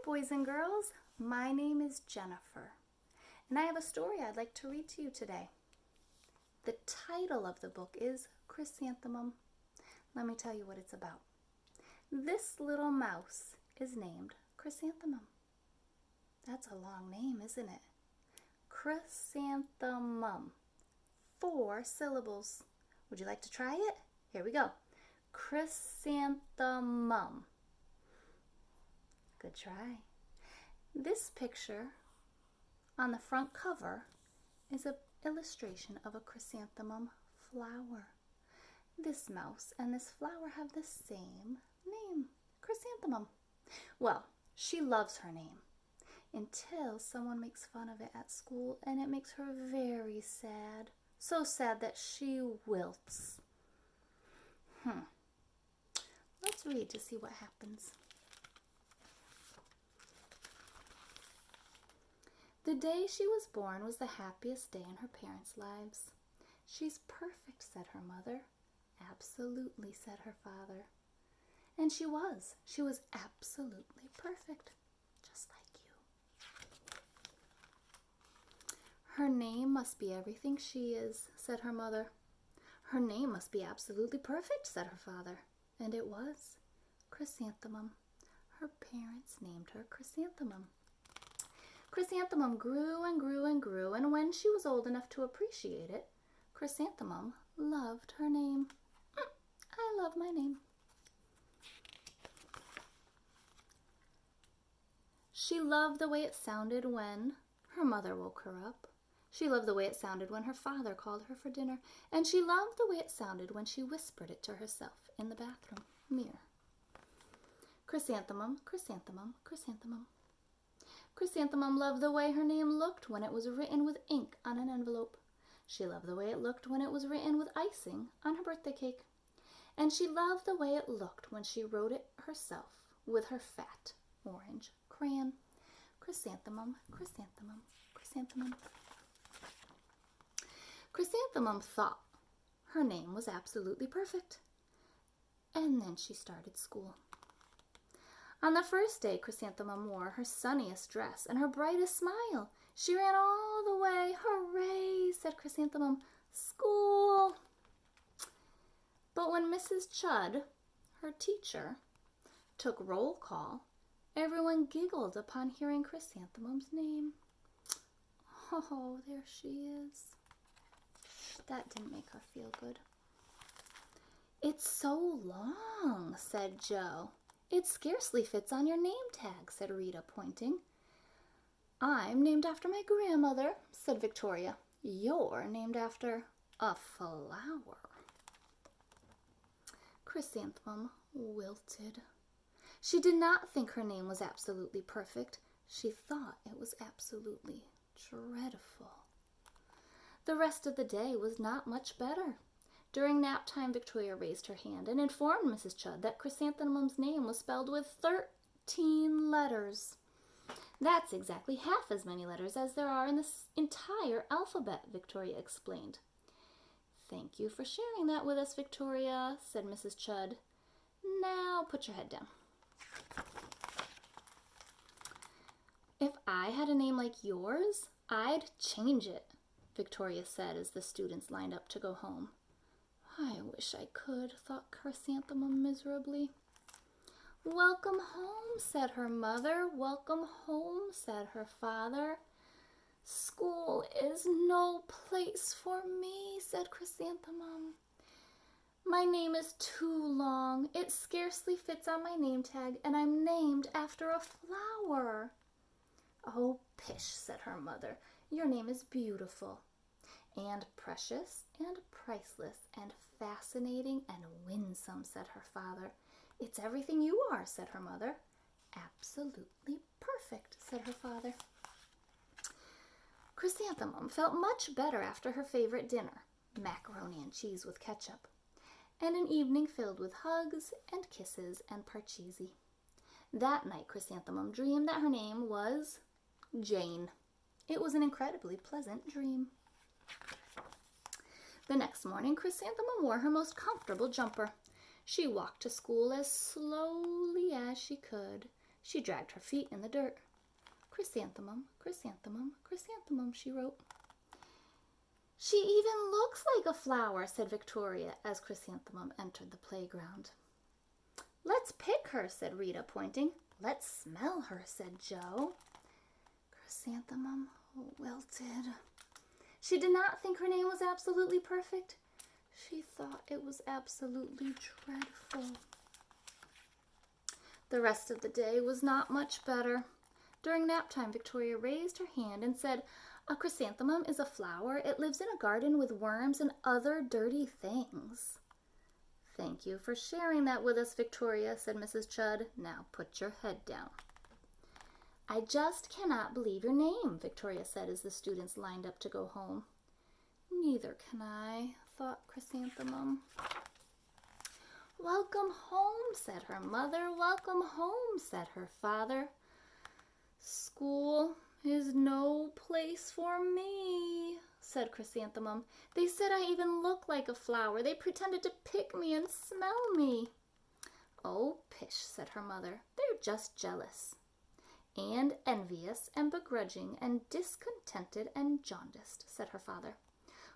boys and girls. My name is Jennifer, and I have a story I'd like to read to you today. The title of the book is Chrysanthemum. Let me tell you what it's about. This little mouse is named Chrysanthemum. That's a long name, isn't it? Chrysanthemum. 4 syllables. Would you like to try it? Here we go. Chrysanthemum. Good try. This picture on the front cover is an illustration of a chrysanthemum flower. This mouse and this flower have the same name, Chrysanthemum. Well, she loves her name until someone makes fun of it at school, and it makes her very sad. So sad that she wilts. Let's read to see what happens. The day she was born was the happiest day in her parents' lives. She's perfect, said her mother. Absolutely, said her father. And she was. She was absolutely perfect, just like you. Her name must be everything she is, said her mother. Her name must be absolutely perfect, said her father. And it was. Chrysanthemum. Her parents named her Chrysanthemum. Chrysanthemum grew and grew and grew, and when she was old enough to appreciate it, Chrysanthemum loved her name. I love my name. She loved the way it sounded when her mother woke her up. She loved the way it sounded when her father called her for dinner, and she loved the way it sounded when she whispered it to herself in the bathroom mirror. Chrysanthemum, chrysanthemum, chrysanthemum. Chrysanthemum loved the way her name looked when it was written with ink on an envelope. She loved the way it looked when it was written with icing on her birthday cake. And she loved the way it looked when she wrote it herself with her fat orange crayon. Chrysanthemum, chrysanthemum, chrysanthemum. Chrysanthemum thought her name was absolutely perfect. And then she started school. On the first day, Chrysanthemum wore her sunniest dress and her brightest smile. She ran all the way. Hooray, said Chrysanthemum. School! But when Mrs. Chudd, her teacher, took roll call, everyone giggled upon hearing Chrysanthemum's name. Oh, there she is. That didn't make her feel good. It's so long, said Joe. It scarcely fits on your name tag, said Rita, pointing. I'm named after my grandmother, said Victoria. You're named after a flower. Chrysanthemum wilted. She did not think her name was absolutely perfect. She thought it was absolutely dreadful. The rest of the day was not much better. During nap time, Victoria raised her hand and informed Mrs. Chudd that Chrysanthemum's name was spelled with 13 letters. That's exactly half as many letters as there are in this entire alphabet, Victoria explained. Thank you for sharing that with us, Victoria, said Mrs. Chudd. Now put your head down. If I had a name like yours, I'd change it, Victoria said as the students lined up to go home. I wish I could, thought Chrysanthemum miserably. Welcome home, said her mother. Welcome home, said her father. School is no place for me, said Chrysanthemum. My name is too long. It scarcely fits on my name tag, and I'm named after a flower. Oh, pish, said her mother. Your name is beautiful, and precious, and priceless, and fascinating, and winsome, said her father. It's everything you are, said her mother. Absolutely perfect, said her father. Chrysanthemum felt much better after her favorite dinner, macaroni and cheese with ketchup, and an evening filled with hugs and kisses and parcheesi. That night, Chrysanthemum dreamed that her name was Jane. It was an incredibly pleasant dream. The next morning, Chrysanthemum wore her most comfortable jumper. She walked to school as slowly as she could. She dragged her feet in the dirt. Chrysanthemum, chrysanthemum, chrysanthemum, she wrote. She even looks like a flower, said Victoria as Chrysanthemum entered the playground. Let's pick her, said Rita, pointing. Let's smell her, said Joe. Chrysanthemum wilted. She did not think her name was absolutely perfect. She thought it was absolutely dreadful. The rest of the day was not much better. During nap time, Victoria raised her hand and said, A chrysanthemum is a flower. It lives in a garden with worms and other dirty things. Thank you for sharing that with us, Victoria, said Mrs. Chudd. Now put your head down. I just cannot believe your name, Victoria said as the students lined up to go home. Neither can I, thought Chrysanthemum. Welcome home, said her mother. Welcome home, said her father. School is no place for me, said Chrysanthemum. They said I even look like a flower. They pretended to pick me and smell me. Oh, pish, said her mother. They're just jealous. And envious and begrudging and discontented and jaundiced, said her father.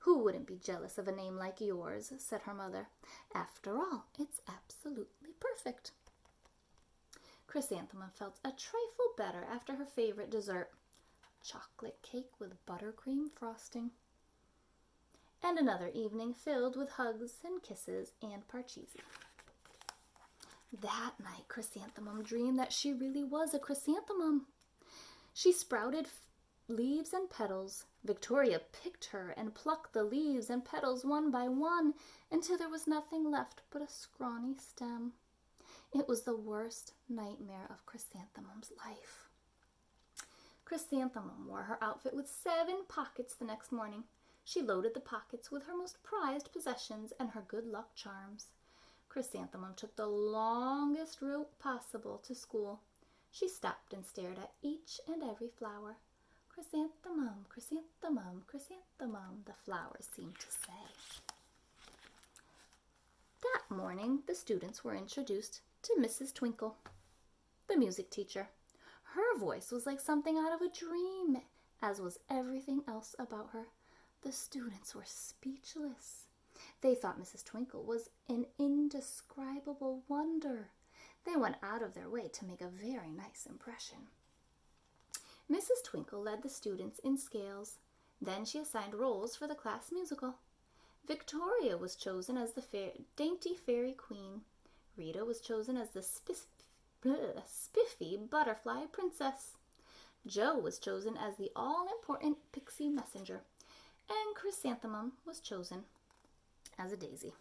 Who wouldn't be jealous of a name like yours, said her mother. After all, it's absolutely perfect. Chrysanthemum felt a trifle better after her favorite dessert, chocolate cake with buttercream frosting, and another evening filled with hugs and kisses and parcheesi. That night, Chrysanthemum dreamed that she really was a chrysanthemum. She sprouted leaves and petals. Victoria picked her and plucked the leaves and petals one by one until there was nothing left but a scrawny stem. It was the worst nightmare of Chrysanthemum's life. Chrysanthemum wore her outfit with 7 pockets the next morning. She loaded the pockets with her most prized possessions and her good luck charms. Chrysanthemum took the longest route possible to school. She stopped and stared at each and every flower. Chrysanthemum, chrysanthemum, chrysanthemum, the flowers seemed to say. That morning, the students were introduced to Mrs. Twinkle, the music teacher. Her voice was like something out of a dream, as was everything else about her. The students were speechless. They thought Mrs. Twinkle was an indescribable wonder. They went out of their way to make a very nice impression. Mrs. Twinkle led the students in scales. Then she assigned roles for the class musical. Victoria was chosen as the dainty fairy queen. Rita was chosen as the spiffy butterfly princess. Joe was chosen as the all-important pixie messenger. And Chrysanthemum was chosen as a daisy.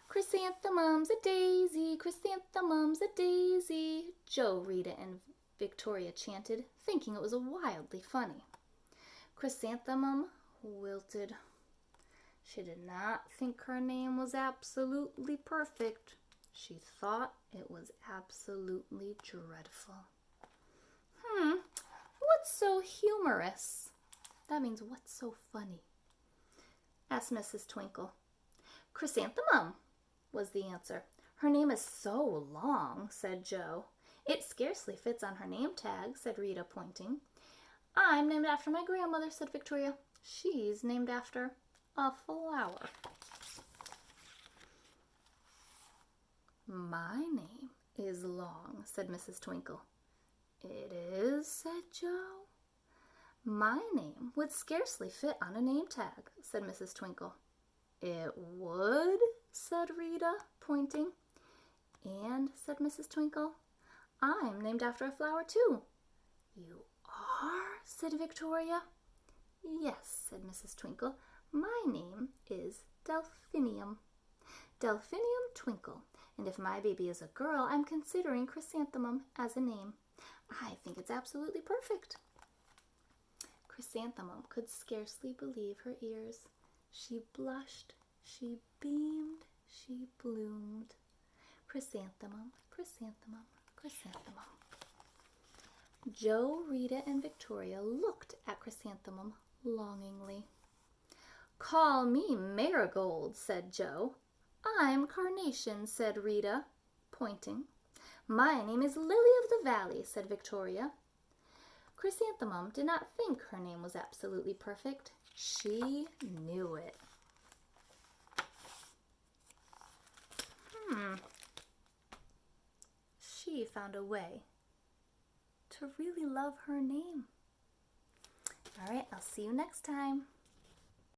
Chrysanthemum's a daisy, chrysanthemum's a daisy, Joe, Rita, and Victoria chanted, thinking it was wildly funny. Chrysanthemum wilted. She did not think her name was absolutely perfect. She thought it was absolutely dreadful. What's so humorous? That means what's so funny? Asked Mrs. Twinkle. Chrysanthemum, was the answer. Her name is so long, said Joe. It scarcely fits on her name tag, said Rita, pointing. I'm named after my grandmother, said Victoria. She's named after a flower. My name is long, said Mrs. Twinkle. It is, said Joe. My name would scarcely fit on a name tag, said Mrs. Twinkle. It would, said Rita, pointing. And, said Mrs. Twinkle, I'm named after a flower, too. You are, said Victoria. Yes, said Mrs. Twinkle. My name is Delphinium. Delphinium Twinkle. And if my baby is a girl, I'm considering Chrysanthemum as a name. I think it's absolutely perfect. Chrysanthemum could scarcely believe her ears. She blushed, she beamed, she bloomed. Chrysanthemum, chrysanthemum, chrysanthemum. Joe, Rita, and Victoria looked at Chrysanthemum longingly. Call me Marigold, said Joe. I'm Carnation, said Rita, pointing. My name is Lily of the Valley, said Victoria. Chrysanthemum did not think her name was absolutely perfect. She knew it. She found a way to really love her name. All right, I'll see you next time.